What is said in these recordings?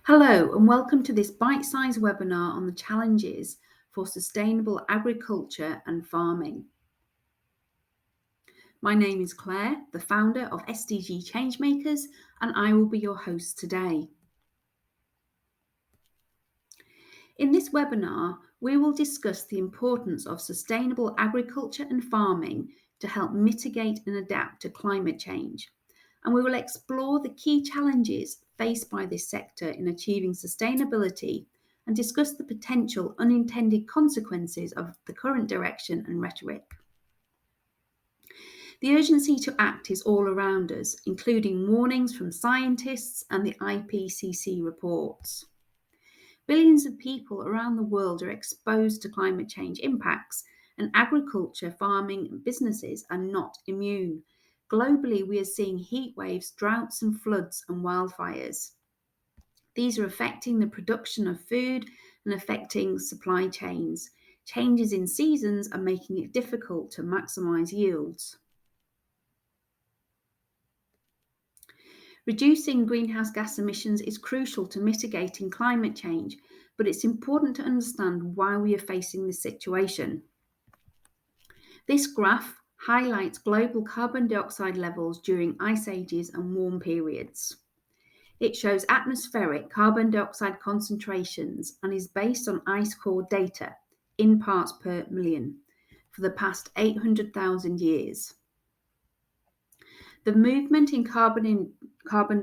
Hello, and welcome to this bite-sized webinar on the challenges for sustainable agriculture and farming. My name is Claire, the founder of SDG Changemakers, and I will be your host today. In this webinar, we will discuss the importance of sustainable agriculture and farming to help mitigate and adapt to climate change. And we will explore the key challenges faced by this sector in achieving sustainability and discuss the potential unintended consequences of the current direction and rhetoric. The urgency to act is all around us, including warnings from scientists and the IPCC reports. Billions of people around the world are exposed to climate change impacts, and agriculture, farming, and businesses are not immune. Globally, we are seeing heat waves, droughts, and floods and wildfires. These are affecting the production of food and affecting supply chains. Changes in seasons are making it difficult to maximize yields. Reducing greenhouse gas emissions is crucial to mitigating climate change, but it's important to understand why we are facing this situation. This graph highlights global carbon dioxide levels during ice ages and warm periods. It shows atmospheric carbon dioxide concentrations and is based on ice core data in parts per million for the past 800,000 years. The movement in carbon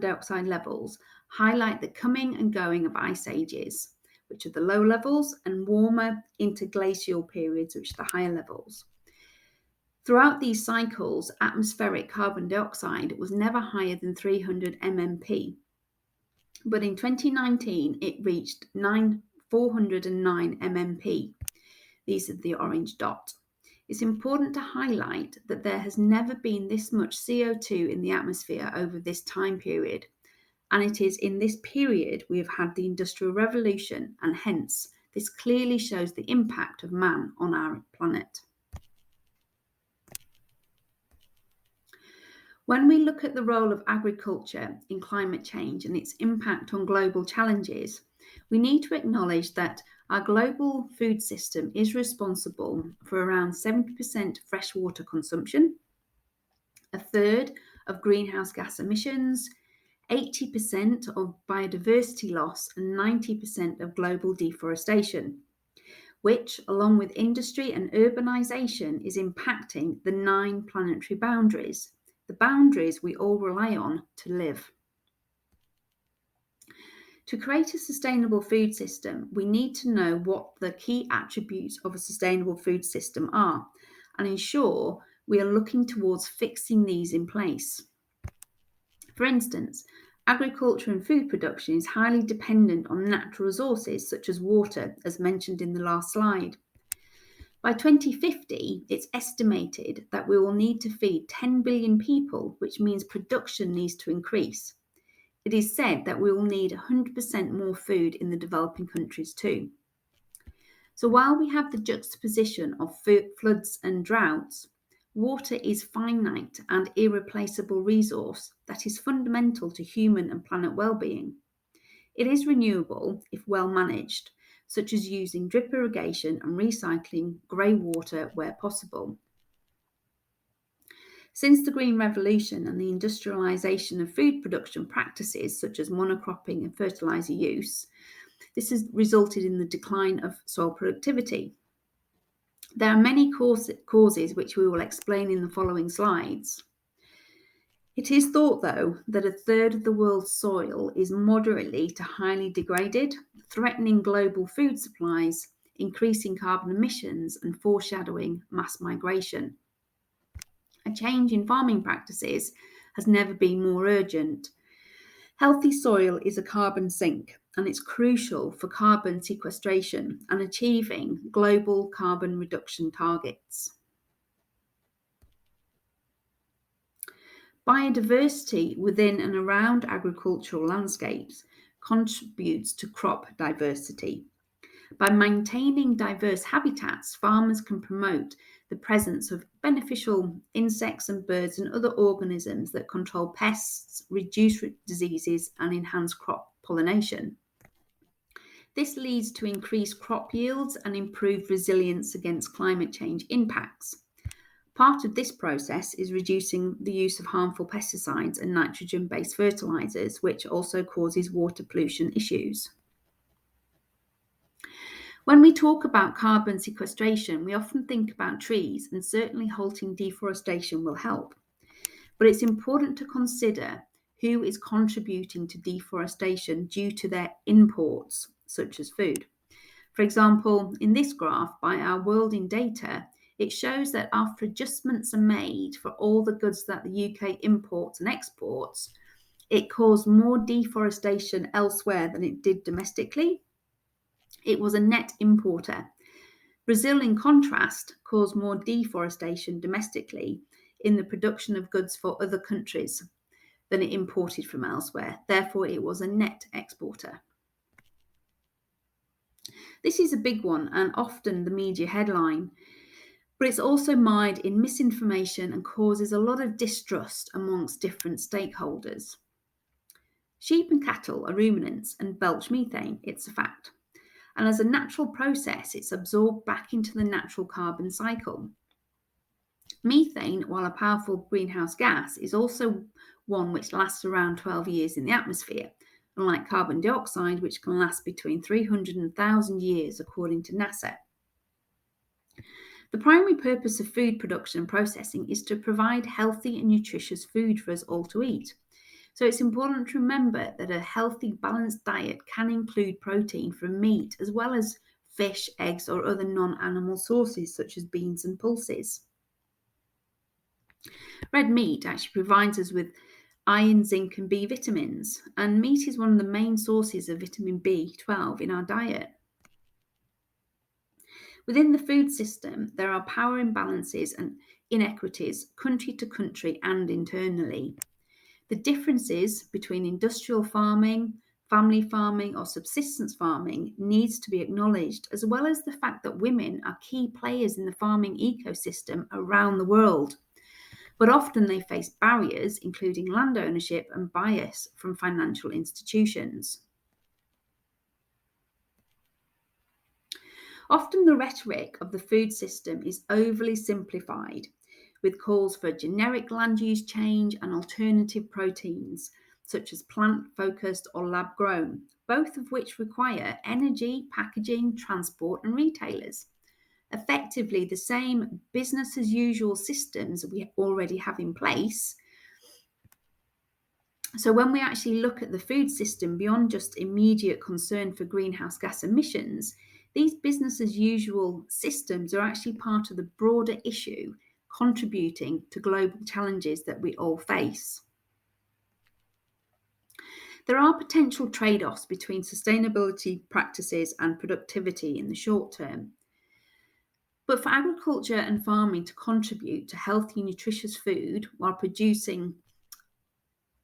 dioxide levels highlight the coming and going of ice ages, which are the low levels, and warmer interglacial periods, which are the higher levels. Throughout these cycles, atmospheric carbon dioxide was never higher than 300 mmp, but in 2019 it reached 409 mmp. These are the orange dot. It's important to highlight that there has never been this much CO2 in the atmosphere over this time period, and it is in this period we have had the Industrial Revolution, and hence this clearly shows the impact of man on our planet. When we look at the role of agriculture in climate change and its impact on global challenges, we need to acknowledge that our global food system is responsible for around 70% freshwater consumption, a third of greenhouse gas emissions, 80% of biodiversity loss, and 90% of global deforestation, which, along with industry and urbanization, is impacting the 9 planetary boundaries, the boundaries we all rely on to live. To create a sustainable food system, we need to know what the key attributes of a sustainable food system are and ensure we are looking towards fixing these in place. For instance, agriculture and food production is highly dependent on natural resources such as water, as mentioned in the last slide. By 2050, it's estimated that we will need to feed 10 billion people, which means production needs to increase. It is said that we will need 100% more food in the developing countries too. So while we have the juxtaposition of floods and droughts, water is finite and irreplaceable resource that is fundamental to human and planet well-being. It is renewable if well managed, such as using drip irrigation and recycling grey water where possible. Since the Green Revolution and the industrialisation of food production practices such as monocropping and fertiliser use, this has resulted in the decline of soil productivity. There are many causes which we will explain in the following slides. It is thought, though, that a third of the world's soil is moderately to highly degraded, threatening global food supplies, increasing carbon emissions, and foreshadowing mass migration. A change in farming practices has never been more urgent. Healthy soil is a carbon sink, and it's crucial for carbon sequestration and achieving global carbon reduction targets. Biodiversity within and around agricultural landscapes contributes to crop diversity. By maintaining diverse habitats, farmers can promote the presence of beneficial insects and birds and other organisms that control pests, reduce diseases, and enhance crop pollination. This leads to increased crop yields and improved resilience against climate change impacts. Part of this process is reducing the use of harmful pesticides and nitrogen-based fertilizers, which also causes water pollution issues. When we talk about carbon sequestration, we often think about trees, and certainly halting deforestation will help. But it's important to consider who is contributing to deforestation due to their imports, such as food. For example, in this graph by Our World in Data, it shows that after adjustments are made for all the goods that the UK imports and exports, it caused more deforestation elsewhere than it did domestically. It was a net importer. Brazil, in contrast, caused more deforestation domestically in the production of goods for other countries than it imported from elsewhere. Therefore, it was a net exporter. This is a big one and often the media headline, but it's also mired in misinformation and causes a lot of distrust amongst different stakeholders. Sheep and cattle are ruminants and belch methane, it's a fact. And as a natural process, it's absorbed back into the natural carbon cycle. Methane, while a powerful greenhouse gas, is also one which lasts around 12 years in the atmosphere, unlike carbon dioxide, which can last between 300 and 1,000 years, according to NASA. The primary purpose of food production and processing is to provide healthy and nutritious food for us all to eat. So it's important to remember that a healthy, balanced diet can include protein from meat, as well as fish, eggs, or other non-animal sources such as beans and pulses. Red meat actually provides us with iron, zinc, and B vitamins, and meat is one of the main sources of vitamin B12 in our diet. Within the food system, there are power imbalances and inequities country to country and internally. The differences between industrial farming, family farming, or subsistence farming needs to be acknowledged, as well as the fact that women are key players in the farming ecosystem around the world. But often they face barriers, including land ownership and bias from financial institutions. Often the rhetoric of the food system is overly simplified, with calls for generic land use change and alternative proteins, such as plant-focused or lab-grown, both of which require energy, packaging, transport, and retailers. Effectively, the same business-as-usual systems we already have in place. So when we actually look at the food system beyond just immediate concern for greenhouse gas emissions, these business as usual systems are actually part of the broader issue contributing to global challenges that we all face. There are potential trade-offs between sustainability practices and productivity in the short term. But for agriculture and farming to contribute to healthy, nutritious food while reducing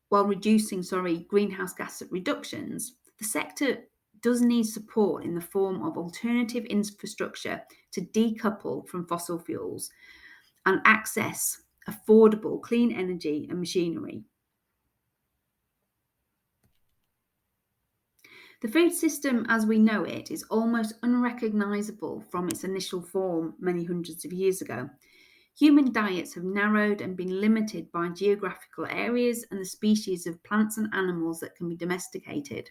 greenhouse gas reductions, the sector does need support in the form of alternative infrastructure to decouple from fossil fuels and access affordable clean energy and machinery. The food system as we know it is almost unrecognisable from its initial form many hundreds of years ago. Human diets have narrowed and been limited by geographical areas and the species of plants and animals that can be domesticated.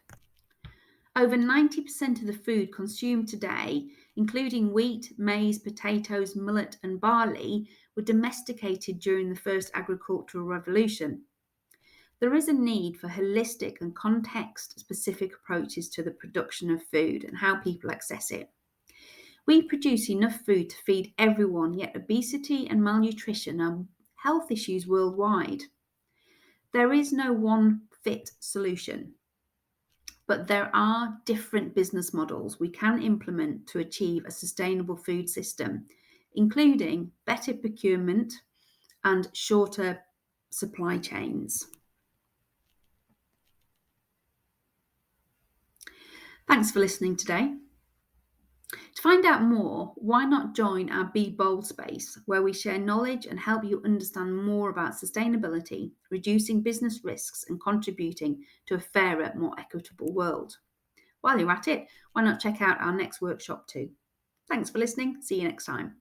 Over 90% of the food consumed today, including wheat, maize, potatoes, millet, and barley, were domesticated during the first agricultural revolution. There is a need for holistic and context-specific approaches to the production of food and how people access it. We produce enough food to feed everyone, yet obesity and malnutrition are health issues worldwide. There is no one fit solution, but there are different business models we can implement to achieve a sustainable food system, including better procurement and shorter supply chains. Thanks for listening today. To find out more, why not join our Be Bold space, where we share knowledge and help you understand more about sustainability, reducing business risks, and contributing to a fairer, more equitable world. while you're at it, why not check out our next workshop too? Thanks for listening. See you next time.